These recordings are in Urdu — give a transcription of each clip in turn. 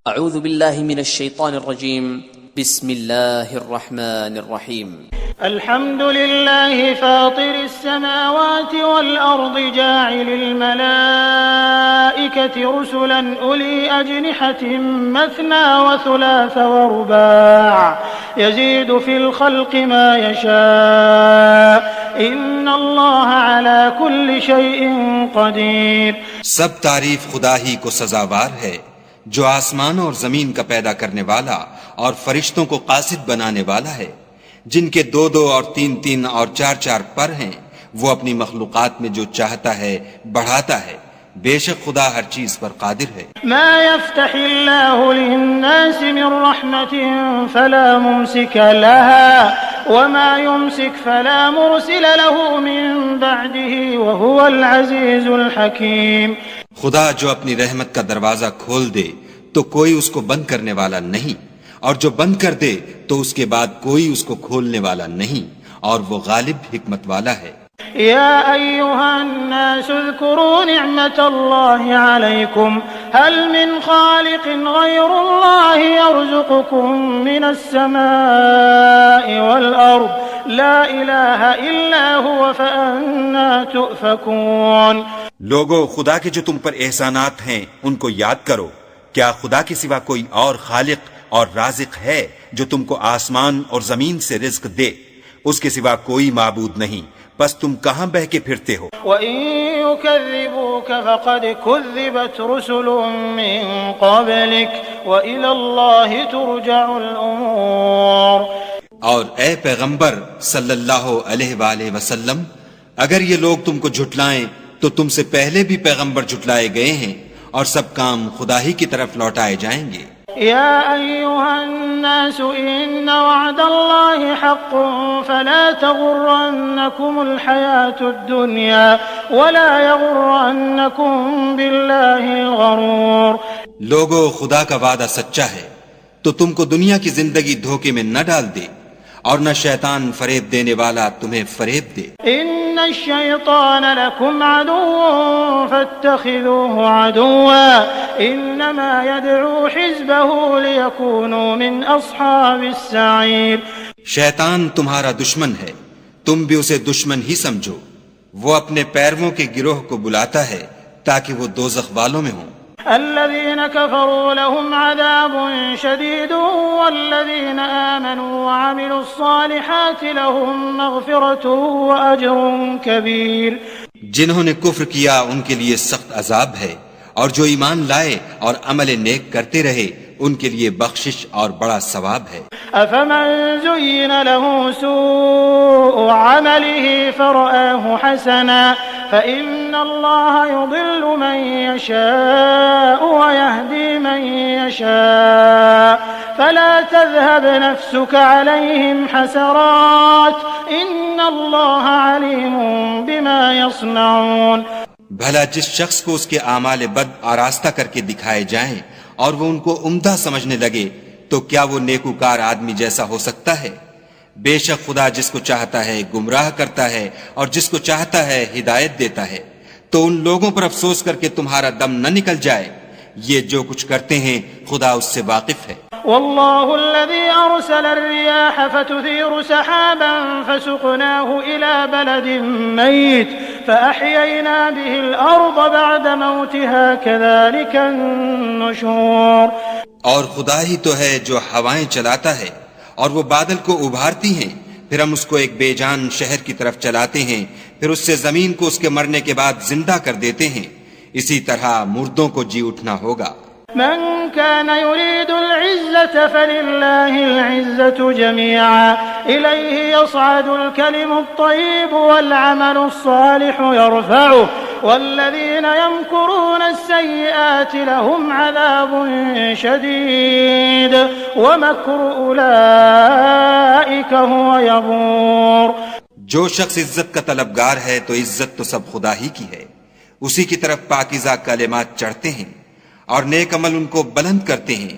اعوذ باللہ من الشیطان الرجیم بسم اللہ الرحمن الرحیم الحمد لله فاطر السماوات والأرض جاعل الملائكة رسلا أولي أجنحة مثنى وثلاث ورباع يزيد في الخلق ما يشاء إن الله على كل شيء قدير. سب تعریف خدا ہی کو سزاوار ہے جو آسمانوں اور زمین کا پیدا کرنے والا اور فرشتوں کو قاصد بنانے والا ہے، جن کے 2 اور 3 اور 4 پر ہیں. وہ اپنی مخلوقات میں جو چاہتا ہے بڑھاتا ہے. بے شک خدا ہر چیز پر قادر ہے. ما يفتح الله للناس من رحمة فلا ممسك لها وما يمسك فلا مرسل له من بعده وهو العزيز الحكيم. خدا جو اپنی رحمت کا دروازہ کھول دے تو کوئی اس کو بند کرنے والا نہیں، اور جو بند کر دے تو اس کے بعد کوئی اس کو کھولنے والا نہیں، اور وہ غالب حکمت والا ہے. يا أيها الناس اذكروا نعمة الله عليكم هل من خالق غير الله يرزقكم من السماء والأرض لا إله إلا هو فأنا تؤفكون. لوگو، خدا کے جو تم پر احسانات ہیں ان کو یاد کرو. کیا خدا کے سوا کوئی اور خالق اور رازق ہے جو تم کو آسمان اور زمین سے رزق دے؟ اس کے سوا کوئی معبود نہیں، بس تم کہاں بہ کے پھرتے ہو؟ وَإِن يُكَذِّبُوكَ فَقَدْ كُذِّبَتْ رُسُلٌ مِّن قَبْلِكَ وَإِلَى اللَّهِ تُرْجَعُ الْأُمُورُ. اور اے پیغمبر صلی اللہ علیہ وآلہ وسلم، اگر یہ لوگ تم کو جھٹلائیں تو تم سے پہلے بھی پیغمبر جھٹلائے گئے ہیں، اور سب کام خدا ہی کی طرف لوٹائے جائیں گے. يا أيها الناس إن وعد الله حق فلا تغرنكم الحياة الدنيا ولا يغرنكم بالله الغرور. لوگو، خدا کا وعدہ سچا ہے تو تم کو دنیا کی زندگی دھوکے میں نہ ڈال دے، اور نہ شیطان فریب دینے والا تمہیں فریب دے. إن الشيطان لكم عدو فاتخذوه عدوا إنما يدعو حزبه ليكونوا من أصحاب السعير. شیطان تمہارا دشمن ہے، تم بھی اسے دشمن ہی سمجھو. وہ اپنے پیرووں کے گروہ کو بلاتا ہے تاکہ وہ دوزخ والوں میں ہوں. الذين كفروا لهم عذاب شديد والذين آمنوا وعملوا الصالحات لهم مغفرة وأجر كبير. جنہوں نے کفر کیا ان کے لیے سخت عذاب ہے، اور جو ایمان لائے اور عمل نیک کرتے رہے ان کے لیے بخشش اور بڑا ثواب ہے. أفمن زين له سوء عمله فرآه حسنا فإن الله يضل من يشاء ويهدي من يشاء فلا تذهب نفسك عليهم حسرات إن الله عليم بما يصنعون. بھلا جس شخص کو اس کے اعمال بد آراستہ کر کے دکھائے جائیں اور وہ ان کو عمدہ سمجھنے لگے تو کیا وہ نیکوکار آدمی جیسا ہو سکتا ہے؟ بے شک خدا جس کو چاہتا ہے گمراہ کرتا ہے اور جس کو چاہتا ہے ہدایت دیتا ہے. تو ان لوگوں پر افسوس کر کے تمہارا دم نہ نکل جائے، یہ جو کچھ کرتے ہیں خدا اس سے واقف ہے. والله الذي أرسل الرياح فتثير سحابا فسقناه إلى بلد ميت فأحيينا به الأرض بعد موتها كذلك النشور. اور خدا ہی تو ہے جو ہوائیں چلاتا ہے اور وہ بادل کو ابھارتی ہیں، پھر ہم اس کو ایک بے جان شہر کی طرف چلاتے ہیں، پھر اس سے زمین کو اس کے مرنے کے بعد زندہ کر دیتے ہیں. اسی طرح مردوں کو جی اٹھنا ہوگا. من كان يريد العزة فلله العزة جميعا إليه يصعد الكلم الطيب والعمل الصالح يرفعه والذين يمكرون السيئات لهم عذاب شديد ومكر أولئك هو يبور. جو شخص عزت کا طلبگار ہے تو عزت تو سب خدا ہی کی ہے، اسی کی طرف پاکیزہ کلمات چڑھتے ہیں اور نیک عمل ان کو بلند کرتے ہیں،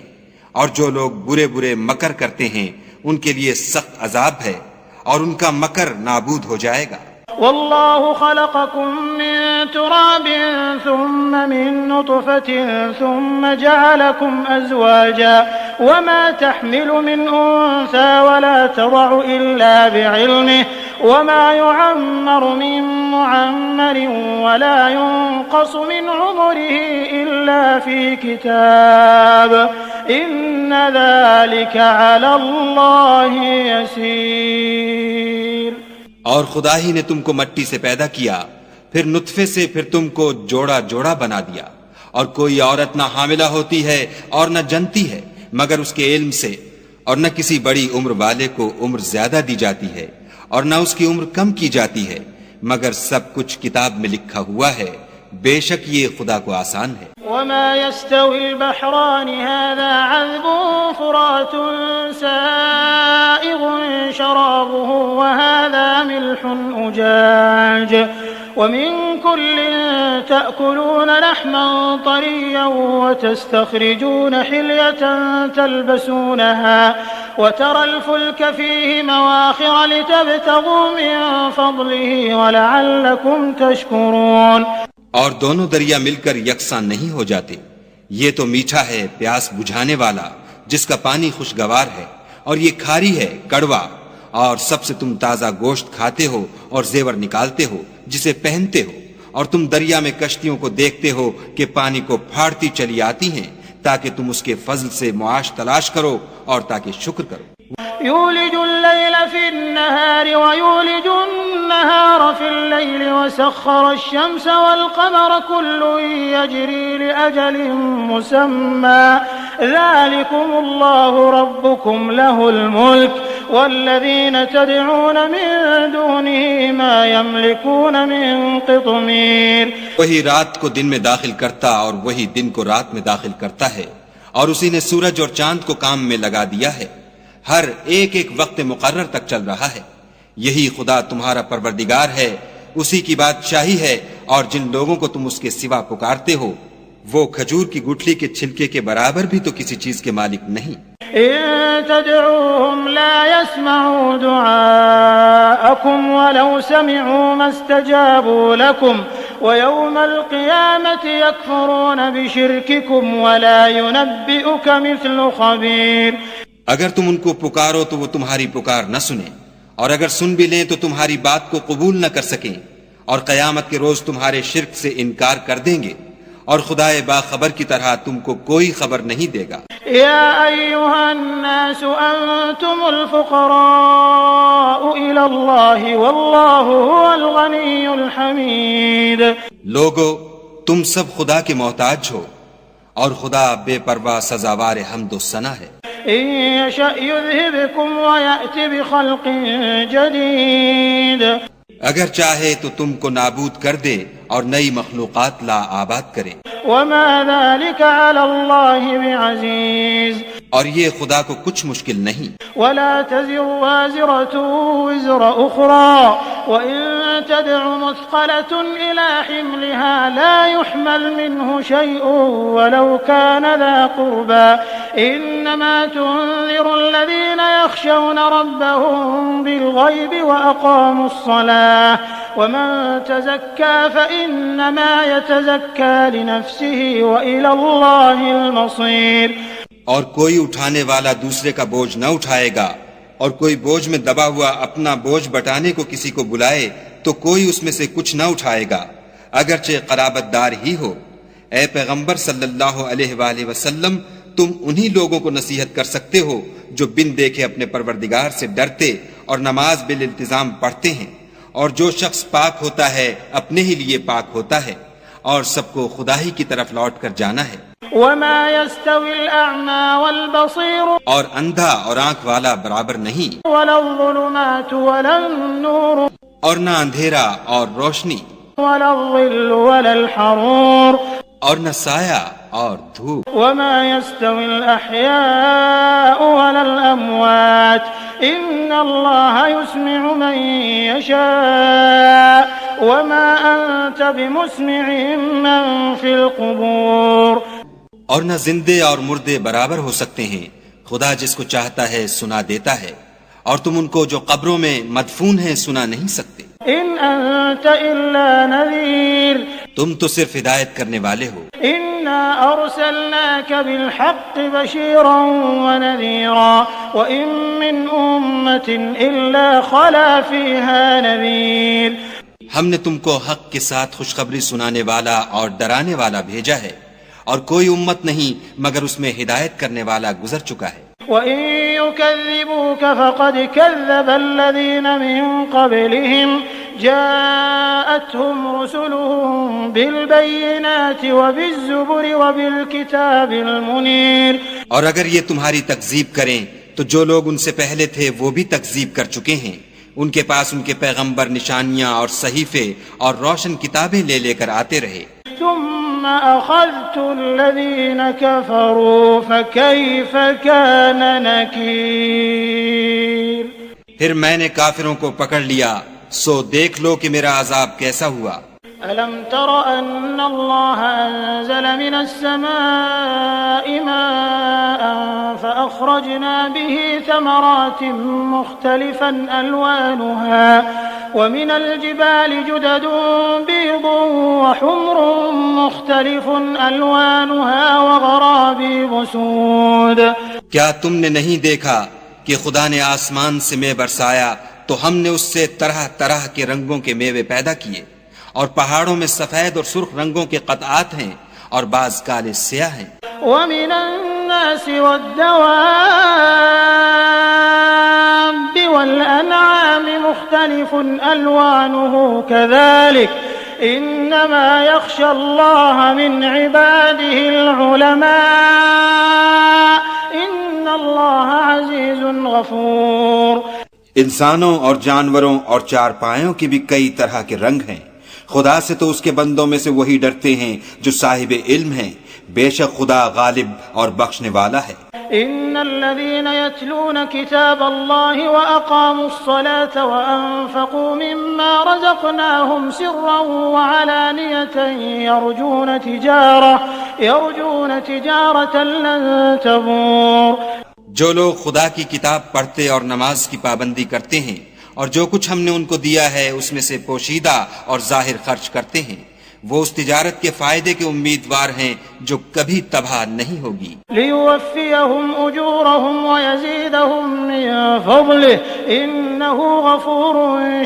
اور جو لوگ برے برے مکر کرتے ہیں ان کے لیے سخت عذاب ہے اور ان کا مکر نابود ہو جائے گا. والله خلقكم من تراب ثم من نطفة ثم جعلكم أزواجا وما تحمل من أنثى ولا تضع إلا بعلمه وما يعمر من معمر ولا ينقص من عمره إلا في كتاب إن ذلك على الله يسير. اور خدا ہی نے تم کو مٹی سے پیدا کیا، پھر نطفے سے، پھر تم کو جوڑا جوڑا بنا دیا، اور کوئی عورت نہ حاملہ ہوتی ہے اور نہ جنتی ہے مگر اس کے علم سے، اور نہ کسی بڑی عمر والے کو عمر زیادہ دی جاتی ہے اور نہ اس کی عمر کم کی جاتی ہے، مگر سب کچھ کتاب میں لکھا ہوا ہے. بے شک یہ خدا کو آسان ہے. وما يستوي البحران هذا عذب فرات سائغ شرابه وهذا ملح أجاج ومن كل تأكلون لحما طريا وتستخرجون حلية تلبسونها وترى الفلك فيه مواخر لتبتغوا من فضله ولعلكم تشكرون. اور دونوں دریا مل کر یکساں نہیں ہو جاتے. یہ تو میٹھا ہے پیاس بجھانے والا جس کا پانی خوشگوار ہے، اور یہ کھاری ہے کڑوا، اور سب سے تم تازہ گوشت کھاتے ہو اور زیور نکالتے ہو جسے پہنتے ہو، اور تم دریا میں کشتیوں کو دیکھتے ہو کہ پانی کو پھاڑتی چلی آتی ہیں تاکہ تم اس کے فضل سے معاش تلاش کرو اور تاکہ شکر کرو. يولج الليل في النهار ويولج النهار في الليل وسخر الشمس والقمر كل يجري لأجل مسمى ذلكم الله ربكم له الملك والذين تدعون من دونه ما يملكون من قطمير. وہی رات کو دن میں داخل کرتا اور وہی دن کو رات میں داخل کرتا ہے، اور اسی نے سورج اور چاند کو کام میں لگا دیا ہے، ہر ایک ایک وقت مقرر تک چل رہا ہے. یہی خدا تمہارا پروردگار ہے، اسی کی بادشاہی ہے، اور جن لوگوں کو تم اس کے سوا پکارتے ہو وہ کھجور کی گٹھلی کے چھلکے کے برابر بھی تو کسی چیز کے مالک نہیں. إن تدعوهم لا يسمعوا دعاءكم ولو سمعوا ما استجابوا لكم ويوم القيامة يكفرون بشرككم ولا ينبئك مثل خبير. اگر تم ان کو پکارو تو وہ تمہاری پکار نہ سنیں، اور اگر سن بھی لیں تو تمہاری بات کو قبول نہ کر سکیں، اور قیامت کے روز تمہارے شرک سے انکار کر دیں گے، اور خدائے باخبر کی طرح تم کو کوئی خبر نہیں دے گا. يا أيها الناس أنتم الفقراء إلى الله والله هو الغني الحميد. لوگو تم سب خدا کے محتاج ہو، اور خدا بے پرواہ سزاوار حمد و ثنا ہے. إن يشأ يذهبكم ويأت بخلق جديد. اگر چاہے تو تم کو نابود کر دے اور نئی مخلوقات لا آباد کرے. وما ذلك على الله بعزيز. اور یہ خدا کو کچھ مشکل نہیں. ولا تزر وازرة وزر أخرى وإن تدع مثقلة إلى حملها لا يحمل منه شيء ولو كان ذا قربى إنما تنذر الذين يخشون ربهم بالغيب وأقاموا الصلاة ومن تزكى فإنما يتزكى لنفسه وإلى الله المصير. اور کوئی اٹھانے والا دوسرے کا بوجھ نہ اٹھائے گا، اور کوئی بوجھ میں دبا ہوا اپنا بوجھ بٹانے کو کسی کو بلائے تو کوئی اس میں سے کچھ نہ اٹھائے گا، اگرچہ قرابت دار ہی ہو. اے پیغمبر صلی اللہ علیہ وآلہ وسلم، تم انہی لوگوں کو نصیحت کر سکتے ہو جو بن دیکھے اپنے پروردگار سے ڈرتے اور نماز بالالتزام پڑھتے ہیں، اور جو شخص پاک ہوتا ہے اپنے ہی لیے پاک ہوتا ہے، اور سب کو خدا ہی کی طرف لوٹ کر جانا ہے. وما يستوي الأعمى والبصير. اور اندھا اور آنکھ والا برابر نہیں. ولا الظلمات ولا النور. اور نہ اندھیرا اور روشنی. ولا الظل ولا الحرور. اور نہ سایہ اور دھوپ. وما يستوي الأحياء ولا الأموات إن الله يسمع من يشاء وما أنت بمسمع من في القبور. اور نہ زندے اور مردے برابر ہو سکتے ہیں، خدا جس کو چاہتا ہے سنا دیتا ہے، اور تم ان کو جو قبروں میں مدفون ہیں سنا نہیں سکتے. إن أنت إلا نذير تم تو صرف ہدایت کرنے والے ہو. إنا أرسلناك بالحق بشيرا ونذيرا وإن من أمة إلا خلا فيها نذير. ہم نے تم کو حق کے ساتھ خوشخبری سنانے والا اور ڈرانے والا بھیجا ہے، اور کوئی امت نہیں مگر اس میں ہدایت کرنے والا گزر چکا ہے. وَإِن يُكَذِّبُوكَ فَقَدْ كَذَّبَ الَّذِينَ مِن قَبْلِهِمْ جاءتهم رسلهم بالبينات وبالزبر وبالكتاب المنير. اور اگر یہ تمہاری تکذیب کریں تو جو لوگ ان سے پہلے تھے وہ بھی تکذیب کر چکے ہیں. ان کے پاس ان کے پیغمبر نشانیاں اور صحیفے اور روشن کتابیں لے لے کر آتے رہے. ثم أخذت الذين كفروا فكيف كان نكير. پھر میں نے کافروں کو پکڑ لیا، سو دیکھ لو کہ میرا عذاب کیسا ہوا. ألم تر أن الله أنزل من السماء ماء فأخرجنا به ثمرات مختلفا ألوانها ومن الجبال جدد بيض وحمر مختلف ألوانها وغرابيب سود. کیا تم نے نہیں دیکھا کہ خدا نے آسمان سے مے برسایا تو ہم نے اس سے طرح طرح کے رنگوں کے میوے پیدا کیے، اور پہاڑوں میں سفید اور سرخ رنگوں کے قطعات ہیں اور بعض کالے سیاہ ہیں. ومن الناس والدواب والأنعام مختلف ألوانه كذلك إنما يخشى الله من عباده العلماء إن الله عزيز غفور. انسانوں اور جانوروں اور چارپائیوں کے بھی کئی طرح کے رنگ ہیں. خدا سے تو اس کے بندوں میں سے وہی ڈرتے ہیں جو صاحب علم ہیں. بے شک خدا غالب اور بخشنے والا ہے. ان الذين يتلون كتاب الله واقاموا الصلاه وانفقوا مما رزقناهم سرا وعلانيه يرجون تجاره لن تبور. جو لوگ خدا کی کتاب پڑھتے اور نماز کی پابندی کرتے ہیں اور جو کچھ ہم نے ان کو دیا ہے اس میں سے پوشیدہ اور ظاہر خرچ کرتے ہیں، وہ اس تجارت کے فائدے کے امیدوار ہیں جو کبھی تباہ نہیں ہوگی. ليوفيهم اجورهم ويزيدهم من فضله انه غفور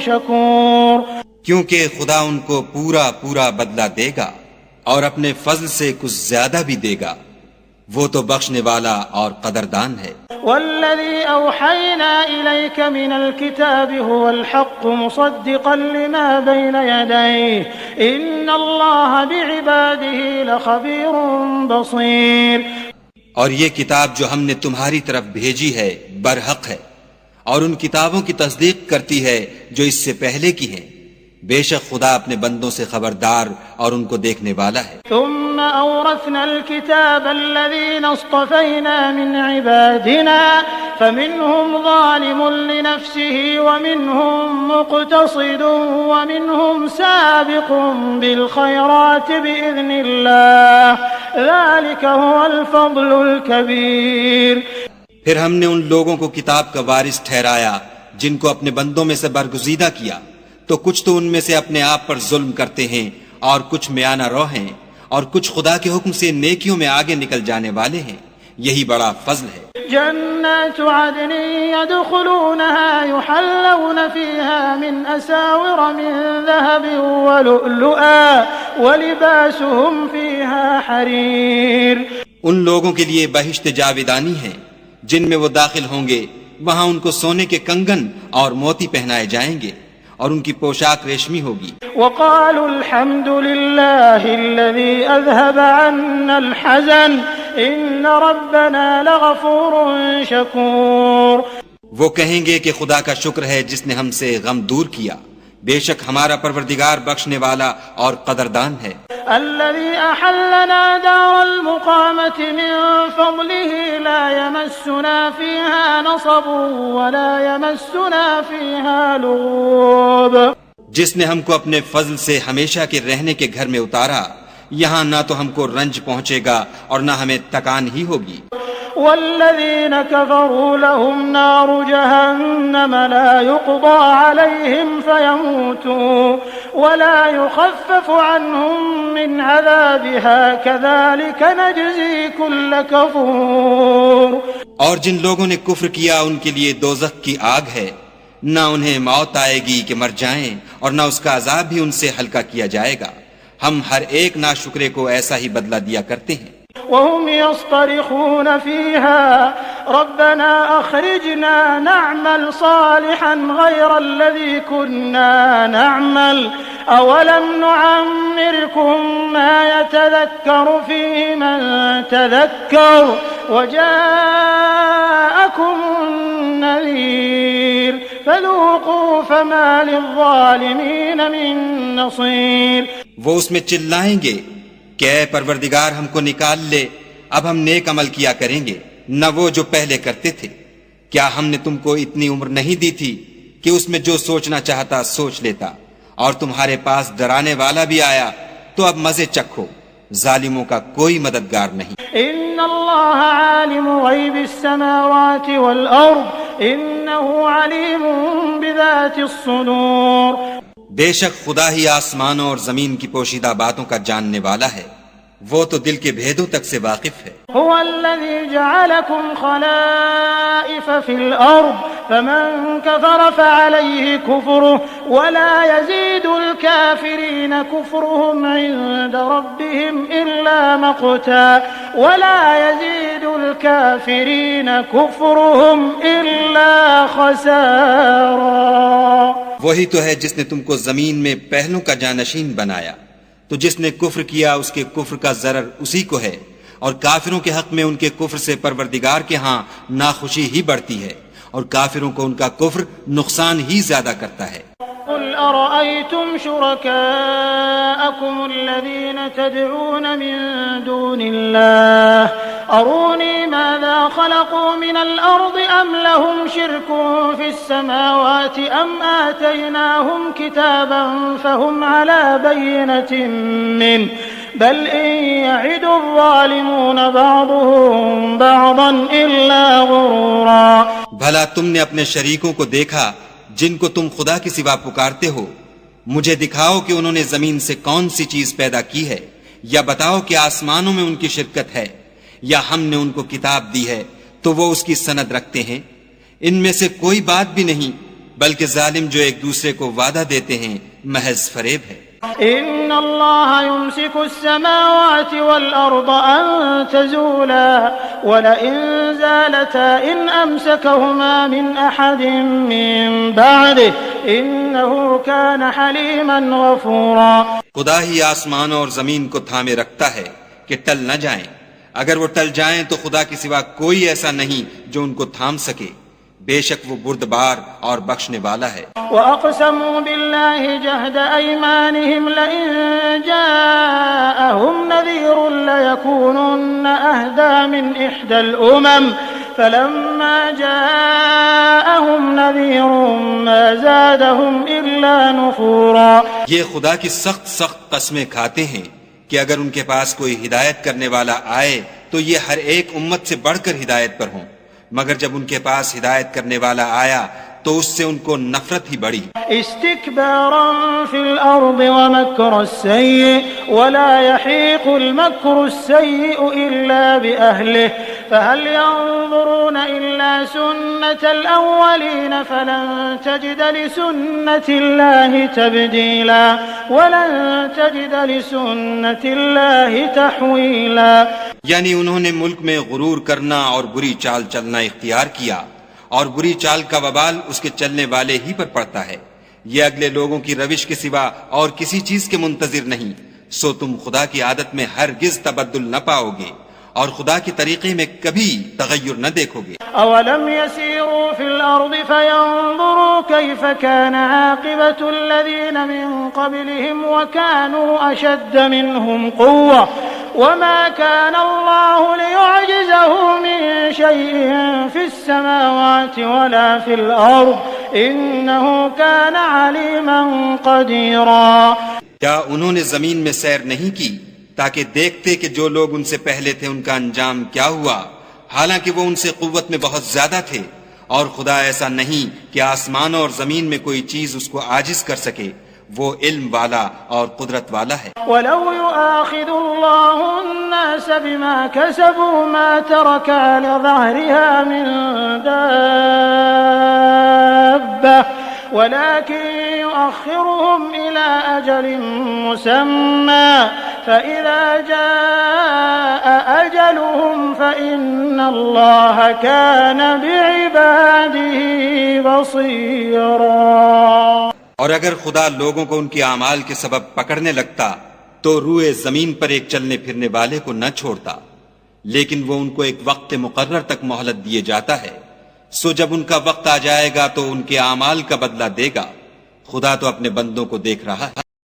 شكور. کیونکہ خدا ان کو پورا پورا بدلہ دے گا اور اپنے فضل سے کچھ زیادہ بھی دے گا. وہ تو بخشنے والا اور قدردان ہے. والذي أوحينا إليك من الكتاب هو الحق مصدقا لما بين يديه إن الله بعباده لخبير بصير. اور یہ کتاب جو ہم نے تمہاری طرف بھیجی ہے برحق ہے اور ان کتابوں کی تصدیق کرتی ہے جو اس سے پہلے کی ہیں. بے شک خدا اپنے بندوں سے خبردار اور ان کو دیکھنے والا ہے. ثم أورثنا الكتاب الذين اصطفينا من عبادنا فمنهم ظالم لنفسه ومنهم مقتصد ومنهم سابق بالخيرات بإذن الله ذلك هو الفضل الكبير. پھر ہم نے ان لوگوں کو کتاب کا وارث ٹھہرایا جن کو اپنے بندوں میں سے برگزیدہ کیا، تو کچھ تو ان میں سے اپنے آپ پر ظلم کرتے ہیں اور کچھ میانہ رو ہیں اور کچھ خدا کے حکم سے نیکیوں میں آگے نکل جانے والے ہیں. یہی بڑا فضل ہے. جنات عدن يدخلونها يحلون فيها من أساور من ذهب ولؤلؤا ولباسهم فيها حرير. ان لوگوں کے لیے بہشت جاویدانی ہے جن میں وہ داخل ہوں گے، وہاں ان کو سونے کے کنگن اور موتی پہنائے جائیں گے اور ان کی پوشاک ریشمی ہوگی. وقالوا الحمد لله الذي أذهب عنا الحزن إن ربنا لغفور شكور. وہ کہیں گے کہ خدا کا شکر ہے جس نے ہم سے غم دور کیا، بے شک ہمارا پروردگار بخشنے والا اور قدردان ہے. الذي أحلنا دار المقامة من فضله لا يمسنا فيها نصب ولا يمسنا فيها لغوب. جس نے ہم کو اپنے فضل سے ہمیشہ کے رہنے کے گھر میں اتارا، یہاں نہ تو ہم کو رنج پہنچے گا اور نہ ہمیں تکان ہی ہوگی. والذين كفروا لهم نار جهنم لا يقضى عليهم فيموتوا ولا يخفف عنهم من عذابها كذلك نجزي كل كفور. اور جن لوگوں نے کفر کیا ان کے لیے دوزخ کی آگ ہے، نہ انہیں موت آئے گی کہ مر جائیں اور نہ اس کا عذاب بھی ان سے ہلکا کیا جائے گا. ہم ہر ایک ناشکرے کو ایسا ہی بدلہ دیا کرتے ہیں. وهم يصطرخون فيها ربنا أخرجنا نعمل صالحا غير الذي كنا نعمل أولم نعمركم ما يتذكر فيه من تذكر وجاءكم النذير فذوقوا فما للظالمين من نصير. وہ اس میں چلائیں گے کہ اے پروردگار ہم کو نکال لے، اب ہم نیک عمل کیا کریں گے نہ وہ جو پہلے کرتے تھے. کیا ہم نے تم کو اتنی عمر نہیں دی تھی کہ اس میں جو سوچنا چاہتا سوچ لیتا، اور تمہارے پاس ڈرانے والا بھی آیا تو اب مزے چکھو، ظالموں کا کوئی مددگار نہیں. ان اللہ عالم غیب السماوات والارض انه علیم بذات الصدور. بے شک خدا ہی آسمانوں اور زمین کی پوشیدہ باتوں کا جاننے والا ہے، وہ تو دل کے بھیدوں تک سے واقف ہے. هو الذي جعلكم خلائف في الأرض فمن كفر فعليه كفره ولا يزيد الكافرين كفرهم عند ربهم إلا مقتا ولا يزيد الكافرين كفرهم إلا خسارا. وہی تو ہے جس نے تم کو زمین میں پہلوں کا جانشین بنایا، تو جس نے کفر کیا اس کے کفر کا ضرر اسی کو ہے، اور کافروں کے حق میں ان کے کفر سے پروردگار کے ہاں ناخوشی ہی بڑھتی ہے، اور کافروں کو ان کا کفر نقصان ہی زیادہ کرتا ہے. قل أرأيتم شركاءكم الذين تدعون من دون الله أروني ماذا خلقوا من الأرض أم لهم شرك في السماوات أم آتيناهم كتابا فهم على بينة منه بل إن يعد الظالمون بعضهم بعضا إلا غرورا. بھلا تم نے اپنے شریکوں کو دیکھا جن کو تم خدا کے سوا پکارتے ہو؟ مجھے دکھاؤ کہ انہوں نے زمین سے کون سی چیز پیدا کی ہے، یا بتاؤ کہ آسمانوں میں ان کی شرکت ہے، یا ہم نے ان کو کتاب دی ہے تو وہ اس کی سند رکھتے ہیں. ان میں سے کوئی بات بھی نہیں، بلکہ ظالم جو ایک دوسرے کو وعدہ دیتے ہیں محض فریب ہے. إن الله يمسك السماوات والأرض أن تزولا ولئن زالتا إن أمسكهما من أحد من بعده إنه كان حليما غفورا. خدا ہی آسمانوں اور زمین کو تھامے رکھتا ہے کہ ٹل نہ جائیں، اگر وہ ٹل جائیں تو خدا کے سوا کوئی ایسا نہیں جو ان کو تھام سکے، بے شک وہ بردبار اور بخشنے والا ہے. وَأَقْسَمُوا بِاللَّهِ جَهْدَ أَيْمَانِهِمْ لَئِن جَاءَهُمْ نَذِيرٌ لَيَكُونُنَّ أَهْدَىٰ مِنْ إِحْدَى الْأُمَمِ فَلَمَّا جَاءَهُمْ نَذِيرٌ مَا زَادَهُمْ إِلَّا نُفُورًا. یہ خدا کی سخت قسمیں کھاتے ہیں کہ اگر ان کے پاس کوئی ہدایت کرنے والا آئے تو یہ ہر ایک امت سے بڑھ کر ہدایت پر ہوں، مگر جب ان کے پاس ہدایت کرنے والا آیا تو اس سے ان کو نفرت ہی بڑھی. استكبارا في الأرض ومكر السيء ولا يحيق المكر السيء إلا بأهله فهل ينظرون إلا سنة الأولين فلن تجد لسنة الله تبديلا ولن تجد لسنة الله تحويلا. یعنی انہوں نے ملک میں غرور کرنا اور بری چال چلنا اختیار کیا، اور بری چال کا وبال اس کے چلنے والے ہی پر پڑتا ہے. یہ اگلے لوگوں کی روش کے سوا اور کسی چیز کے منتظر نہیں، سو تم خدا کی عادت میں ہرگز تبدل نہ پاؤ گے اور خدا کے طریقے میں کبھی تغیر نہ دیکھو گے. اولم يسيروا في الارض فينظروا كيف كان عاقبة الذين من قبلهم وكانوا اشد منهم قوة وما كان الله ليعجزه من شيء في السماوات ولا في الأرض إنه كان عليما قديرا. کیا انہوں نے زمین میں سیر نہیں کی تاکہ دیکھتے کہ جو لوگ ان سے پہلے تھے ان کا انجام کیا ہوا؟ حالانکہ وہ ان سے قوت میں بہت زیادہ تھے، اور خدا ایسا نہیں کہ آسمانوں اور زمین میں کوئی چیز اس کو عاجز کر سکے، وہ علم والا اور قدرت والا ہے۔ وَلَوْ يُؤَاخِذُ اللَّهُ النَّاسَ بِمَا كَسَبُوا مَا تَرَكَ عَلَى ظَهْرِهَا مِن دَابَّةٍ وَلَكِن يُؤَخِّرُهُمْ إِلَى أَجَلٍ مُّسَمًّى فَإِذَا جَاءَ أَجَلُهُمْ فَإِنَّ اللَّهَ كَانَ بِعِبَادِهِ بَصِيرًا۔ اور اگر خدا لوگوں کو ان کے اعمال کے سبب پکڑنے لگتا تو روئے زمین پر ایک چلنے پھرنے والے کو نہ چھوڑتا، لیکن وہ ان کو ایک وقت مقرر تک مہلت دیے جاتا ہے، سو جب ان کا وقت آ جائے گا تو ان کے اعمال کا بدلہ دے گا۔ خدا تو اپنے بندوں کو دیکھ رہا ہے۔